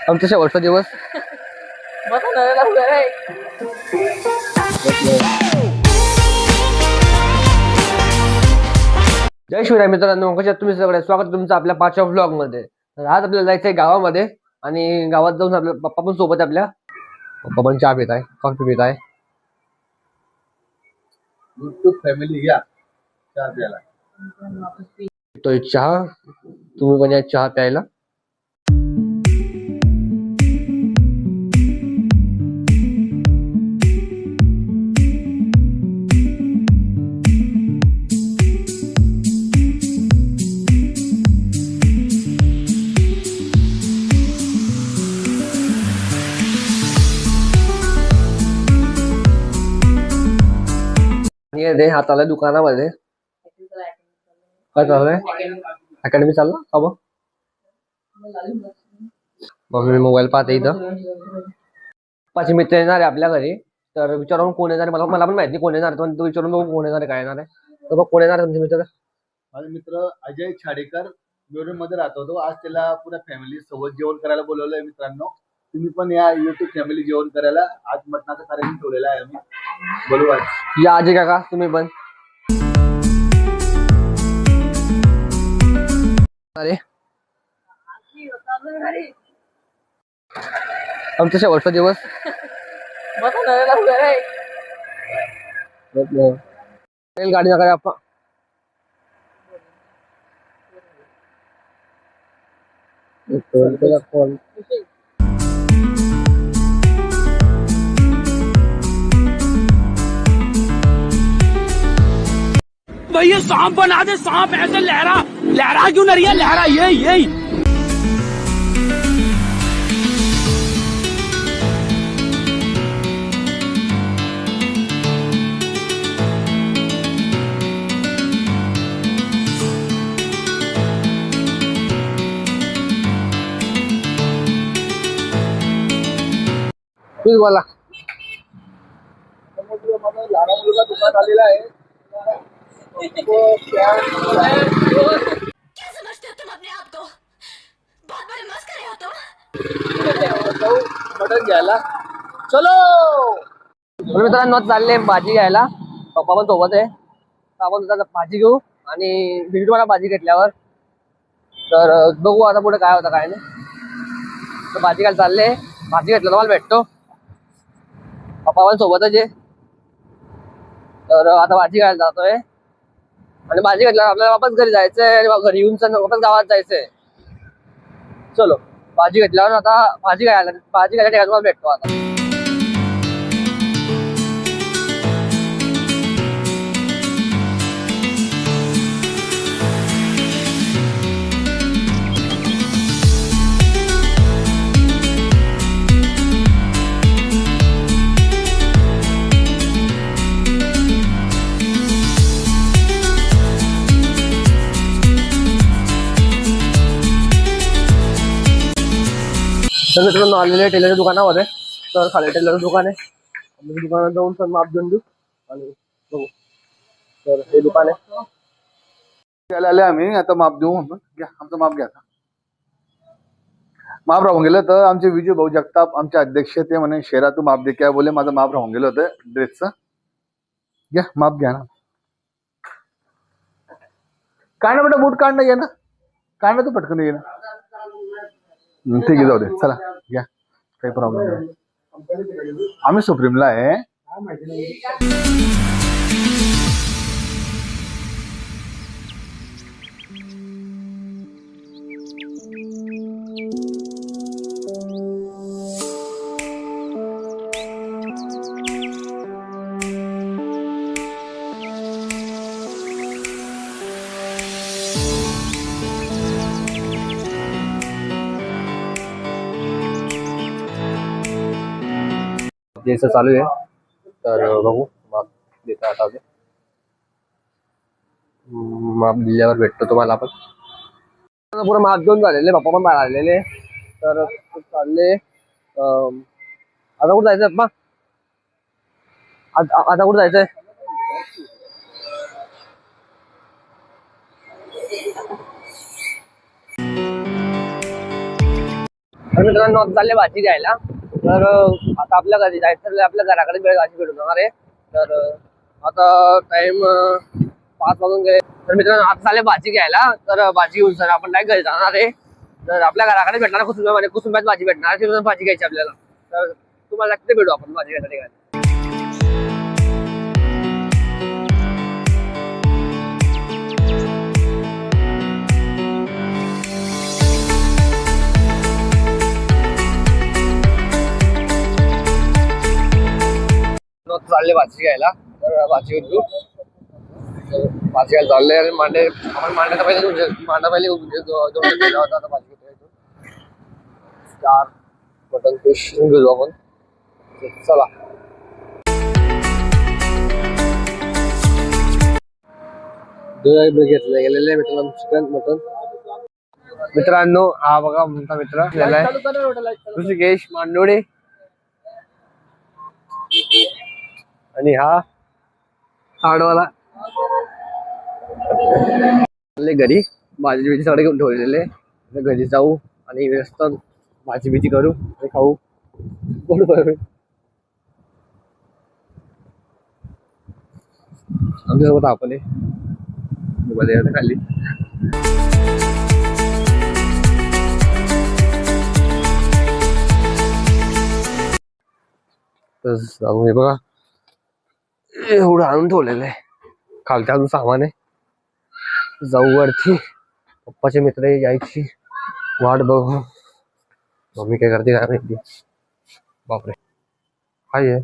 आमचा शेवटचा दिवस. जय शिवराय मित्रांनो, कशा तुम्ही सगळे. स्वागत तुमचं आपल्या 5व्या व्लॉग मध्ये. तर आज आपल्याला जायचंय गावामध्ये आणि गावात जाऊन आपल्या पप्पा पण सोबत. आपल्या पप्पा पण चहा पित आहे, कॉफी पित आहे. फॅमिली घ्या चहा प्यायला. तो चहा, तुम्ही पण या चहा प्यायला. आणि हात आलाय दुकानामध्ये. काय चाललंय? अकॅडमी चालला का बघ. मम्मी मोबाईल पाहते इथं. पप्पाचे मित्र येणार आहे आपल्या घरी, तर विचारून कोण येणार आहे. मला पण माहिती कोण येणार, पण तू विचारून बघू कोण येणार आहे, काय येणार आहे. तर बघ कोण येणार आहे तुमचे मित्र. माझा मित्र अजय छाडेकर वेरूळ मध्ये राहतो. तो आज त्याला पुऱ्या फॅमिली सोबत जेवण करायला बोलवलंय. मित्रांनो, तुम्ही पण या युट्यूब फॅमिली जेवण करायला. आज मटणाचा कार्यक्रम ठेवलेला आहे आम्ही. बोलू या आजी काका तुम्ही पण. अरे आमचा शेवटचा दिवस. गाडी नका आपण. भाई ये सांप बना दे, सांप ऐसे लहरा लहरा क्यों नहीं है, लहरा यही प्लीज बोला. लहान मुलगा दुकान आलेला आहे. क्या समझते हो तुम अपने आप को? बहुत बड़े मस्करे हो तुम. मटण घ्यायला चलो. मित्रांनो चालले भाजी घ्यायला. पप्पा पण सोबत आहे. आपण आता भाजी घेऊ आणि भेटू मला भाजी घेतल्यावर. तर बघू आता पुढे काय होतं काय नाही. तर भाजी घ्यायला चालले. भाजी घेतलं तर मला भेटतो. पप्पा पण सोबतच आहे. तर आता भाजी घ्यायला जातोय आणि भाजी घेतल्यावर आपल्याला वापस घरी जायचंय आणि घरी येऊन वापस गावात जायचंय. चलो भाजी घेतल्यावर आता भाजी घ्यायला ठिकाणी मला भेटतो आता. तर मित्रांनो आलेले टेलरच्या दुकानामध्ये. तर खाली टेलरचं दुकान आहे. दुकानात जाऊन सर माप देऊन देऊ आणि बघू. तर हे दुकान आहे. त्याला आले आम्ही. आता माप देऊ. घ्या आमचं माप घ्या. माप राहून गेलं तर आमचे विजय भाऊ जगताप आमचे अध्यक्ष ते म्हणे शेरा तू माप दे. काय बोले माझं माप राहून गेलं होतं ड्रेसचं. घ्या माप घ्या ना. काय ना बेटा बूट काढणं ये ना. काय ना तू पटकन ये ना. ठीक आहे जाऊ दे चला घ्या. काही प्रॉब्लेम नाही. आम्ही सुप्रीमला आहे. जसं चालू आहे. तर बघू माप देता आता. माप दिल्यावर भेटतो तुम्हाला. आपण पुढे माप घेऊन झालेले. पप्पा पण बाहेर आलेले. तर चालले. आता कुठं जायचंय पप्पा? आता कुठं जायचंय? तर मित्रांनो आता चालले भाजी घ्यायला. तर आता आपल्या घरी जायचं तर आपल्या घराकडे भाजी भेटून जाणार आहे. तर आता टाइम 5 वाजून गेले. तर मित्रांनो आता चालले भाजी घ्यायला. तर भाजी घेऊन सर आपण नाही घरी जाणार आहे. तर आपल्या घराकडे भेटणार कुसुंब्यात भाजी भेटणार. तिथून भाजी घ्यायची आपल्याला. तर तुम्हाला तिथे भेटू आपण भाजी घ्यायसाठी. चालले भाजी घ्यायला. तर भाजी घेऊ. भाजी घ्यायला चालले. आपण मांड्याचा पहिले दोन होता. आता भाजी घेतो. 4 मटन फिश घेऊ आपण. चला घेतले गेलेले मित्रांनो चिकन मटन. मित्रांनो हा बघा आमचा मित्र गेलाय ऋषिकेश मांडोडे. आणि हा हाडवाला घरी भाजी बिजी सगळे घेऊन ठेवलेले. घरी जाऊ आणि व्यस्त भाजी बिजी करू आणि खाऊ. आमच्यासोबत आपण खाली जाऊ. हे बघा एवढं आणून ठेवलेलं आहे. खालच्या अजून सामान आहे. जाऊ वरती. पप्पाचे मित्र यायची वाट बघू. मम्मी काय करते काय माहिती. बापरे काय आहे